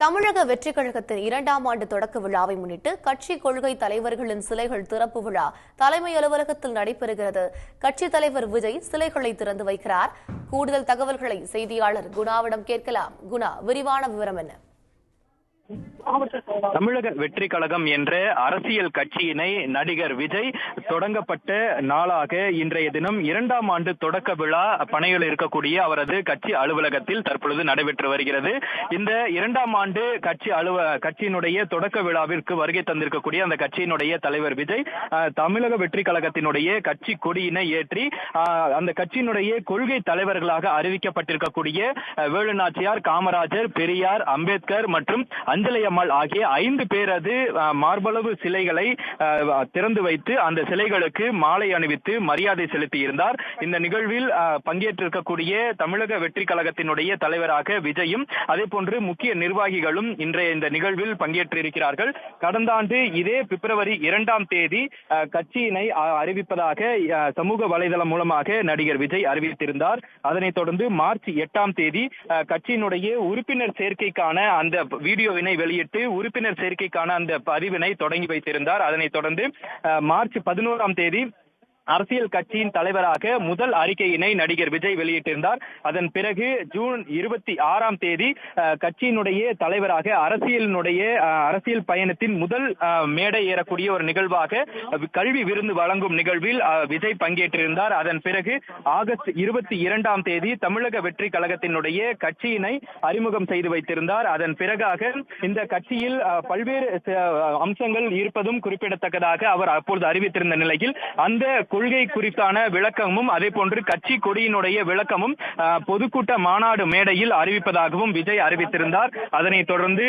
தமிழக வெற்றிக் கழகத்தின் 2ஆம் ஆண்டு தொடக்க விழாவை முன்னிட்டு கட்சி கொள்கை தலைவர்களின் சிலைகள் திறப்பு விழா தலைமை அலுவலகத்தில் நடைபெறுகிறது. கட்சித் தலைவர் விஜய் சிலைகளை திறந்து வைக்கிறார். கூடுதல் தகவல்களை செய்தியாளர் குணாவிடம் கேட்கலாம். குணா, விரிவான விவரம் என்ன? தமிழக வெற்றி கழகம் என்ற அரசியல் கட்சியினை நடிகர் விஜய் தொடங்கப்பட்ட நாளாக இன்றைய தினம் 2ஆம் ஆண்டு தொடக்க விழா பனையில் இருக்கக்கூடிய அவரது கட்சி அலுவலகத்தில் தற்பொழுது நடைபெற்று வருகிறது. இந்த 2ஆம் ஆண்டு கட்சியினுடைய தொடக்க விழாவிற்கு வருகை தந்திருக்கக்கூடிய அந்த கட்சியினுடைய தலைவர் விஜய் தமிழக வெற்றி கழகத்தினுடைய கட்சி கொடியினை ஏற்றி அந்த கட்சியினுடைய கொள்கை தலைவர்களாக அறிவிக்கப்பட்டிருக்கக்கூடிய வேலு நாச்சியார், காமராஜர், பெரியார், அம்பேத்கர் மற்றும் அஞ்சலை அம்மாள் ஆகிய 5 பேரது மார்பளவு சிலைகளை திறந்து வைத்து அந்த சிலைகளுக்கு மாலை அணிவித்து மரியாதை செலுத்தியிருந்தார். இந்த நிகழ்வில் பங்கேற்றிருக்கக்கூடிய தமிழக வெற்றி கழகத்தினுடைய தலைவராக விஜயும் அதே போன்று முக்கிய நிர்வாகிகளும் இன்றைய இந்த நிகழ்வில் பங்கேற்றிருக்கிறார்கள். கடந்த ஆண்டு இதே பிப்ரவரி 2ஆம் தேதி கட்சியினை அறிவிப்பதாக சமூக வலைதளம் மூலமாக நடிகர் விஜய் அறிவித்திருந்தார். அதனைத் தொடர்ந்து மார்ச் 8ஆம் தேதி கட்சியினுடைய உறுப்பினர் சேர்க்கைக்கான அந்த வீடியோவினை வெளியிட்டு உறுப்பினர் சேர்க்கைக்கான அந்த பதிவினை தொடங்கி வைத்திருந்தார். அதனைத் தொடர்ந்து மார்ச் 11ஆம் தேதி அரசியல் கட்சியின் தலைவராக முதல் அறிக்கையினை நடிகர் விஜய் வெளியிட்டிருந்தார். அதன் பிறகு ஜூன் 26ஆம் தேதி கட்சியினுடைய தலைவராக அரசியல் பயணத்தின் முதல் மேடை ஏறக்கூடிய ஒரு நிகழ்வாக கல்வி விருந்து வழங்கும் நிகழ்வில் விஜய் பங்கேற்றிருந்தார். அதன் பிறகு ஆகஸ்ட் 22ஆம் தேதி தமிழக வெற்றி கழகத்தினுடைய கட்சியினை அறிமுகம் செய்து வைத்திருந்தார். அதன் பிறகாக இந்த கட்சியில் பல்வேறு அம்சங்கள் இருப்பதும் குறிப்பிடத்தக்கதாக அவர் அப்பொழுது அறிவித்திருந்த நிலையில் அந்த கொள்கை குறித்தான விளக்கமும் அதே போன்று கட்சி கொடியினுடைய விளக்கமும் பொதுக்கூட்ட மாநாடு மேடையில் அறிவிப்பதாகவும் விஜய் அறிவித்திருந்தார். அதனைத் தொடர்ந்து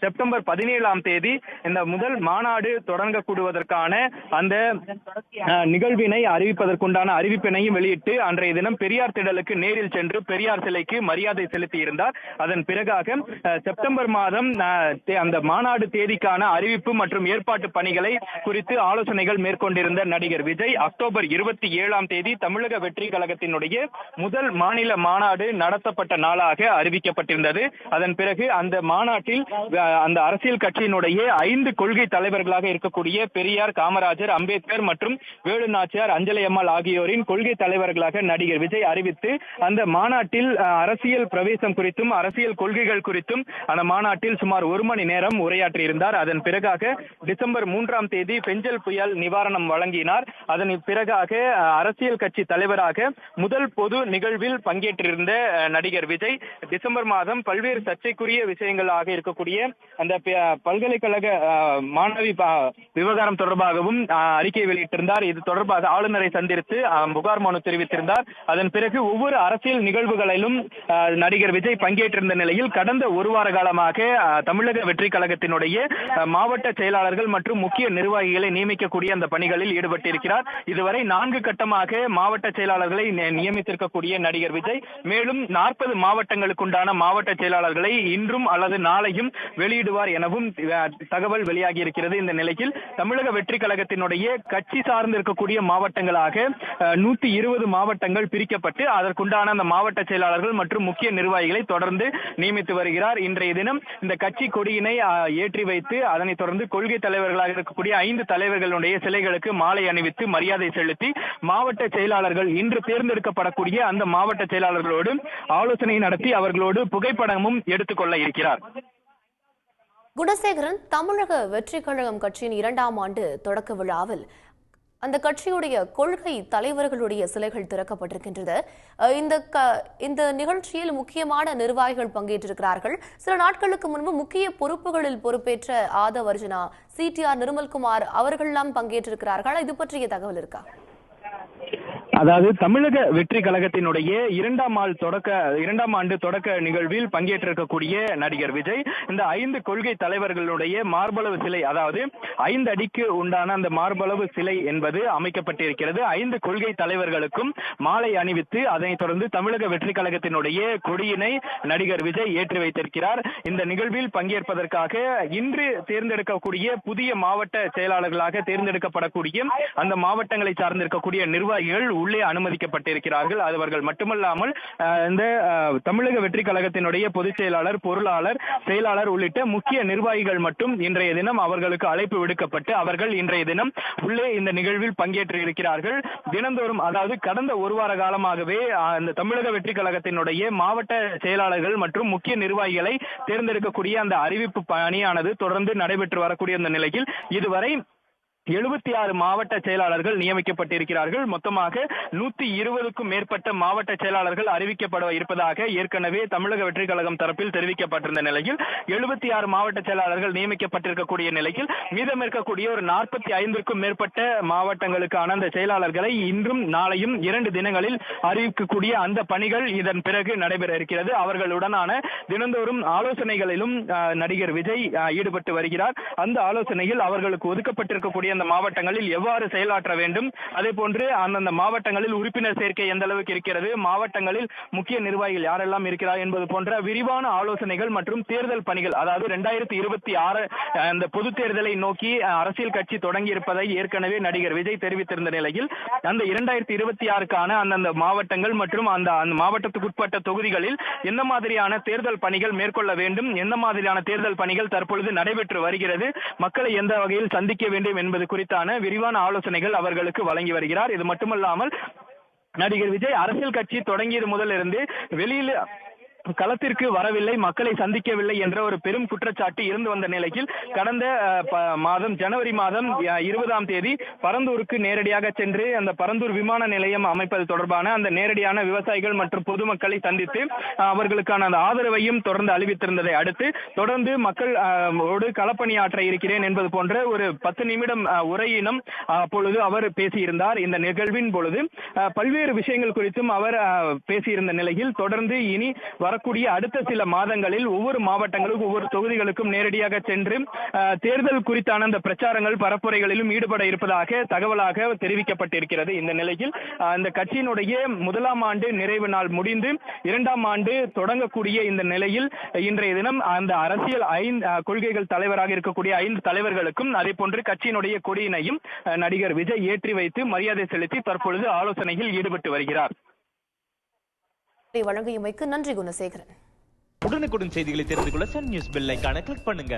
செப்டம்பர் 17ஆம் தேதி இந்த முதல் மாநாடு தொடங்கக்கூடுவதற்கான அந்த நிகழ்வினை அறிவிப்பதற்குண்டான அறிவிப்பினையும் வெளியிட்டு அன்றைய தினம் பெரியார் திடலுக்கு நேரில் சென்று பெரியார் சிலைக்கு மரியாதை செலுத்தியிருந்தார். அதன் பிறகாக செப்டம்பர் மாதம் அந்த மாநாடு தேதிக்கான அறிவிப்பு மற்றும் ஏற்பாட்டு பணிகளை குறித்து ஆலோசனைகள் மேற்கொண்டிருந்த நடிகர் விஜய் அக்டோபர் 27ஆம் தேதி தமிழக வெற்றி கழகத்தினுடைய முதல் மாநில மாநாடு நடத்தப்பட்ட நாளாக அறிவிக்கப்பட்டிருந்தது. அதன் பிறகு அந்த மாநாட்டில் அந்த அரசியல் கட்சியினுடைய 5 கொள்கை தலைவர்களாக இருக்கக்கூடிய பெரியார், காமராஜர், அம்பேத்கர் மற்றும் வேலு நாச்சியார், அஞ்சலை அம்மாள் ஆகியோரின் கொள்கை தலைவர்களாக நடிகர் விஜய் அறிவித்து அந்த மாநாட்டில் அரசியல் பிரவேசம் குறித்தும் அரசியல் கொள்கைகள் குறித்தும் அந்த மாநாட்டில் சுமார் 1 மணி நேரம் உரையாற்றியிருந்தார். அதன் பிறகாக டிசம்பர் 3ஆம் தேதி பெஞ்சல் புயல் நிவாரணம் வழங்கினார். அதன் பிறகாக அரசியல் கட்சி தலைவராக முதல் பொது நிகழ்வில் பங்கேற்றிருந்த நடிகர் விஜய் டிசம்பர் மாதம் பல்வேறு சர்ச்சைக்குரிய விஷயங்களாக இருக்கக்கூடிய அந்த பல்கலைக்கழக மாணவி விவகாரம் தொடர்பாகவும் அறிக்கை வெளியிட்டிருந்தார். இது தொடர்பாக ஆளுநரை சந்தித்து புகார் மனு தெரிவித்திருந்தார். அதன் பிறகு ஒவ்வொரு அரசியல் நிகழ்வுகளிலும் நடிகர் விஜய் பங்கேற்றிருந்த நிலையில் கடந்த 1 வார காலமாக தமிழக வெற்றி கழகத்தினுடைய மாவட்ட செயலாளர்கள் மற்றும் முக்கிய நிர்வாகிகளை நியமிக்கக்கூடிய அந்த பணிகளில் ஈடுபட்டிருக்கிறார். இதுவரை 4 கட்டமாக மாவட்ட செயலாளர்களை நியமித்திருக்கக்கூடிய நடிகர் விஜய் மேலும் 40 மாவட்டங்களுக்குண்டான மாவட்ட செயலாளர்களை இன்றும் அல்லது நாளையும் வெளியிடுவார் எனவும் தகவல் வெளியாகி இருக்கிறது. இந்த நிலையில் தமிழக வெற்றி கழகத்தினுடைய கட்சி சார்ந்து இருக்கக்கூடிய மாவட்டங்களாக 120 மாவட்டங்கள் பிரிக்கப்பட்டு அதற்குண்டான அந்த மாவட்ட செயலாளர்கள் மற்றும் முக்கிய நிர்வாகிகளை தொடர்ந்து நியமித்து வருகிறார். இன்றைய தினம் இந்த கட்சி கொடியினை ஏற்றி வைத்து அதனைத் தொடர்ந்து கொள்கை தலைவர்களாக இருக்கக்கூடிய 5 தலைவர்களுடைய சிலைகளுக்கு மாலை அணிவித்து மரியாதை செலுத்தி மாவட்ட செயலாளர்கள் இன்று தேர்ந்தெடுக்கப்படக்கூடிய அந்த மாவட்ட செயலாளர்களோடு ஆலோசனை நடத்தி அவர்களோடு புகைப்படமும் எடுத்துக்கொள்ள இருக்கிறார். குணசேகரன், தமிழக வெற்றி கழகம் கட்சியின் 2ஆம் ஆண்டு தொடக்க விழாவில் அந்த கட்சியுடைய கொள்கை தலைவர்களுடைய சிலைகள் திறக்கப்பட்டிருக்கின்றது. இந்த நிகழ்ச்சியில் முக்கியமான நிர்வாகிகள் பங்கேற்றிருக்கிறார்கள். சில நாட்களுக்கு முன்பு முக்கிய பொறுப்புகளில் பொறுப்பேற்ற ஆதவ் அர்ஜுனா, CTR நிர்மல்குமார் அவர்களெல்லாம் பங்கேற்றிருக்கிறார்கள். இது பற்றிய தகவல் இருக்கா? அதாவது தமிழக வெற்றி கழகத்தினுடைய 2ஆம் ஆண்டு தொடக்க நிகழ்வில் பங்கேற்றிருக்கக்கூடிய நடிகர் விஜய் இந்த 5 கொள்கை தலைவர்களுடைய மார்பளவு சிலை, அதாவது 5 அடிக்கு உண்டான அந்த மார்பளவு சிலை என்பது அமைக்கப்பட்டிருக்கிறது. 5 கொள்கை தலைவர்களுக்கும் மாலை அணிவித்து அதனைத் தொடர்ந்து தமிழக வெற்றி கழகத்தினுடைய கொடியினை நடிகர் விஜய் ஏற்றி வைத்திருக்கிறார். இந்த நிகழ்வில் பங்கேற்பதற்காக இன்று தேர்ந்தெடுக்கக்கூடிய புதிய மாவட்ட செயலாளர்களாக தேர்ந்தெடுக்கப்படக்கூடிய அந்த மாவட்டங்களை சார்ந்திருக்கக்கூடிய நிர்வாகிகள் உள்ளே அனுமதிக்கப்பட்டிருக்கிறார்கள். அவர்கள் மட்டுமல்லாமல் இந்த தமிழக வெற்றி கழகத்தினுடைய பொதுச் செயலாளர், பொருளாளர், செயலாளர் உள்ளிட்ட முக்கிய நிர்வாகிகள் மட்டும் இன்றைய தினம் அவர்களுக்கு அழைப்பு விடுக்கப்பட்டு அவர்கள் இன்றைய தினம் உள்ளே இந்த நிகழ்வில் பங்கேற்று இருக்கிறார்கள். தினந்தோறும், அதாவது கடந்த ஒரு வார காலமாகவே இந்த தமிழக வெற்றி கழகத்தினுடைய மாவட்ட செயலாளர்கள் மற்றும் முக்கிய நிர்வாகிகளை தேர்ந்தெடுக்கக்கூடிய அந்த அறிவிப்பு பணியானது தொடர்ந்து நடைபெற்று வரக்கூடிய இந்த நிலையில் இதுவரை 76 மாவட்ட செயலாளர்கள் நியமிக்கப்பட்டிருக்கிறார்கள். மொத்தமாக 120க்கும் மேற்பட்ட மாவட்ட செயலாளர்கள் அறிவிக்கப்பட இருப்பதாக ஏற்கனவே தமிழக வெற்றி கழகம் தரப்பில் தெரிவிக்கப்பட்டிருந்த நிலையில் 76 மாவட்ட செயலாளர்கள் நியமிக்கப்பட்டிருக்கக்கூடிய நிலையில் மீதம் இருக்கக்கூடிய ஒரு 45க்கும் மேற்பட்ட மாவட்டங்களுக்கான அந்த செயலாளர்களை இன்றும் நாளையும் 2 தினங்களில் அறிவிக்கக்கூடிய அந்த பணிகள் இதன் பிறகு நடைபெற இருக்கிறது. அவர்களுடனான தினந்தோறும் ஆலோசனைகளிலும் நடிகர் விஜய் ஈடுபட்டு வருகிறார். அந்த ஆலோசனையில் அவர்களுக்கு ஒதுக்கப்பட்டிருக்கக்கூடிய அந்த மாவட்டங்களில் எவ்வாறு செயலாற்ற வேண்டும், அதே போன்று அந்தந்த மாவட்டங்களில் உறுப்பினர் சேர்க்கை எந்த அளவுக்கு இருக்கிறது, மாவட்டங்களில் முக்கிய நிர்வாகிகள் யாரெல்லாம் இருக்கிறார் என்பது போன்ற விரிவான ஆலோசனைகள் மற்றும் தேர்தல் பணிகள், அதாவது 2026 அந்த பொது தேர்தலை நோக்கி அரசியல் கட்சி தொடங்கி இருப்பதை ஏற்கனவே நடிகர் விஜய் தெரிவித்திருந்த நிலையில் அந்த 2026க்கான அந்தந்த மாவட்டங்கள் மற்றும் அந்த மாவட்டத்துக்குட்பட்ட தொகுதிகளில் எந்த மாதிரியான தேர்தல் பணிகள் மேற்கொள்ள வேண்டும், எந்த மாதிரியான தேர்தல் பணிகள் தற்பொழுது நடைபெற்று வருகிறது, மக்களை எந்த வகையில் சந்திக்க வேண்டும் என்பது குறித்தான விரிவான ஆலோசனைகள் அவர்களுக்கு வழங்கி வருகிறார். இது மட்டுமல்லாமல் நடிகர் விஜய் அரசியல் கட்சி தொடங்கியது முதலிருந்து வெளியில் களத்திற்கு வரவில்லை, மக்களை சந்திக்கவில்லை என்ற ஒரு பெரும் குற்றச்சாட்டு இருந்து வந்த நிலையில் கடந்த மாதம் ஜனவரி மாதம் 20ஆம் தேதி பரந்தூருக்கு நேரடியாக சென்று அந்த பரந்தூர் விமான நிலையம் அமைப்பது தொடர்பான அந்த நேரடியான விவசாயிகள் மற்றும் பொதுமக்களை சந்தித்து அவர்களுக்கான அந்த ஆதரவையும் தொடர்ந்து அறிவித்திருந்ததை அடுத்து தொடர்ந்து மக்கள் களப்பணியாற்ற இருக்கிறேன் என்பது போன்ற ஒரு 10 நிமிடம் உரையினம் அப்பொழுது அவர் பேசியிருந்தார். இந்த நிகழ்வின் பொழுது பல்வேறு விஷயங்கள் குறித்தும் அவர் பேசியிருந்த நிலையில் தொடர்ந்து இனி வரக்கூடிய அடுத்த சில மாதங்களில் ஒவ்வொரு மாவட்டங்களுக்கும் ஒவ்வொரு தொகுதிகளுக்கும் நேரடியாக சென்று தேர்தல் குறித்தான அந்த பிரச்சாரங்கள் பரப்புரைகளிலும் ஈடுபட இருப்பதாக தகவலாக தெரிவிக்கப்பட்டிருக்கிறது. இந்த நிலையில் இந்த கட்சியினுடைய 1ஆம் ஆண்டு நிறைவு நாள் முடிந்து 2ஆம் ஆண்டு தொடங்கக்கூடிய இந்த நிலையில் இன்றைய தினம் அந்த அரசியல் 5 கொள்கைகள் தலைவராக இருக்கக்கூடிய 5 தலைவர்களுக்கும் அதே போன்று கட்சியினுடைய கொடியினையும் நடிகர் விஜய் ஏற்றி வைத்து மரியாதை செலுத்தி தற்பொழுது ஆலோசனையில் ஈடுபட்டு வருகிறார். வழங்கியமைக்கு நன்றி குணசேகரன். உடனுக்குடன் செய்திகளை தெரிந்து கொள்ள சன் நியூஸ் பெல் ஐகானை கிளிக் பண்ணுங்க.